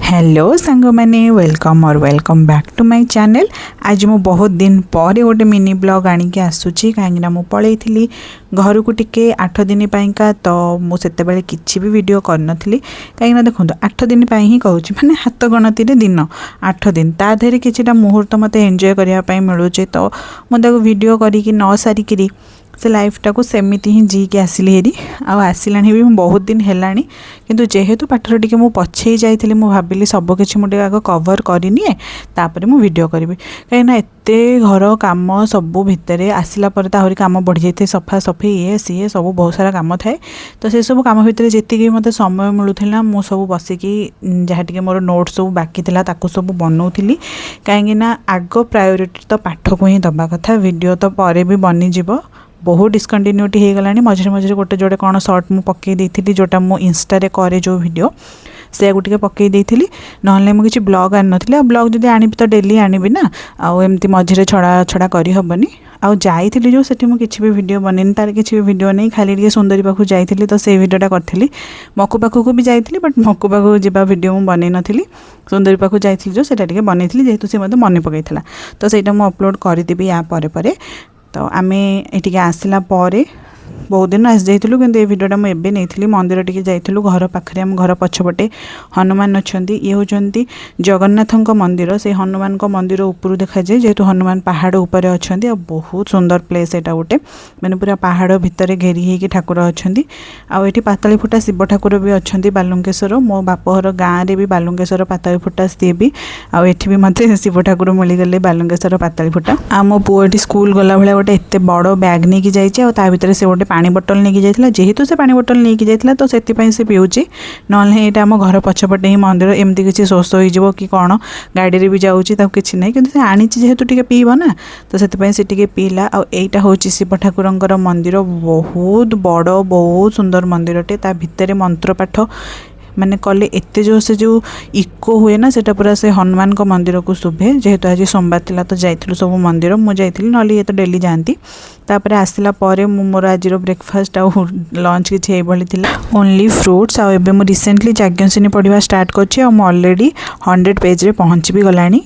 Hello सांग मैंने welcome और welcome back to my channel. आज मु बहुत दिन पर गोटे मिनी ब्लॉग आनिक आसूची कहीं मु पलैली घर को टिके 8 दिन पाइंका तो मुझे किसी भी वीडियो करनथली कहीं देखो 8 दिन ही कहूँ माने हाथ गणति दिन 8 दिन ता देहरे किछिटा मुहूर्त मते एंजॉय करने मिलूँ तो मुझे वीडियो करी न सारिकी से लाइफटा को सेमती ही जी के आसिली हेरी आसला भी बहुत दिन है किंतु जेहेतु पाठर टी मुझे पछे जाइली भाविली सबकि मुझे आग कवर करनी तापर मु वीडियो करी कहीं एत घर कम सबू भितर आसला आहरी कम बढ़ी जाए सफा सफी ये सी सब बहुत सारा कम थाए तो से सब कम भितर जी मत समय मिलूला मु सब बसिकी जहाँ टी मोर नोट सब बाकी था ताकू सब बनाऊली कहीं आग प्रायोरिटी तो पाठ को ही दबा कथा वीडियो तो पर भी बनीज बहुत डिस्कंटिन्यूटी हो गलानी मझे मझे गोटे जोड़े कौन सर्ट मु पकई देती जोटा मु इंस्टा करे जो वीडियो से गोटे पकई देती ना मुझे ब्लॉग आनी नी ब्लॉग जब आनी तो डेली आनी ना आमती मझे छड़ा छड़ा करहबनी आउ जाइली जो सेठी मु किछि भी वीडियो बनेनी तार किछि भी वीडियो नहीं खाली टे सुंदरी पाखु जाइली तो से वीडियोटा करी मकु पाखक भी जाइली बट मकु पाखक जा वीडियो मुझे बन नी सुंदरी पाखु जाइली जो सेटा टिके बनई जेहेतु सी मते मन पकई तो सेटा मु अपलोड करदेवी या परे तो आम ये आसला बहुत दिन आसी जाइलु कि वीडियोटा मुझे नहीं मंदिर टी जाइलु घर पाखे आम घर पछपटे हनुमान अच्छा ये होती जगन्नाथ मंदिर से हनुमान मंदिर ऊपर देखा जाए जेहेतु हनुमान पहाड़ उपर अच्छा बहुत सुंदर प्लेस यहाँ गोटे मैंने पूरा पहाड़ भितर घेरी होगी ठाकुर अच्छा आठी पाताली फुटा शिव ठाकुर भी अच्छा बालुंकेश्वर मो बापघर गाँव में भी बालुंकेश्वर पाताली फुटा सी भी आठी भी मत शिव ठाकुर मिलगले बालुंकेश्वर पाताली फुटा आ मो पुओटी स्कूल गला भाया गोटे एत बड़ बैग नहीं जाइए भितर से गोटे पानी बोतल नहीं जाइए जेहेतु से पानी बोतल नहीं जाइए तो से पीऊँच ना यहाँ आम घर पछपटे ही मंदिर एमती किसी शोष हो कि कौन गाड़ी भी जाऊँगी किसी ना कि आनी जेहेतु टे पीब ना तो से पीला आईटा हूँ शिव ठाकुर मंदिर बहुत बड़ बहुत सुंदर मंदिरटे ता भितर मंत्र पाठ माने कले एते जो से जो इको हुए ना सेटा पूरा से हनुमान को मंदिर को शुभे जेहेतु आज सोमवार थिला तो जाइलु सब मंदिर मु जाइली ना ये तो डेली जाती तापर आसला परे मु मोर आज ब्रेकफास्ट आ लंच किसी ये ओनली फ्रुट्स आ एबे मु रिसेंटली जाज्ञसेनी पढ़ा स्टार्ट करछि आ मु ऑलरेडी 100 पेज रे पहुँच भी गलानी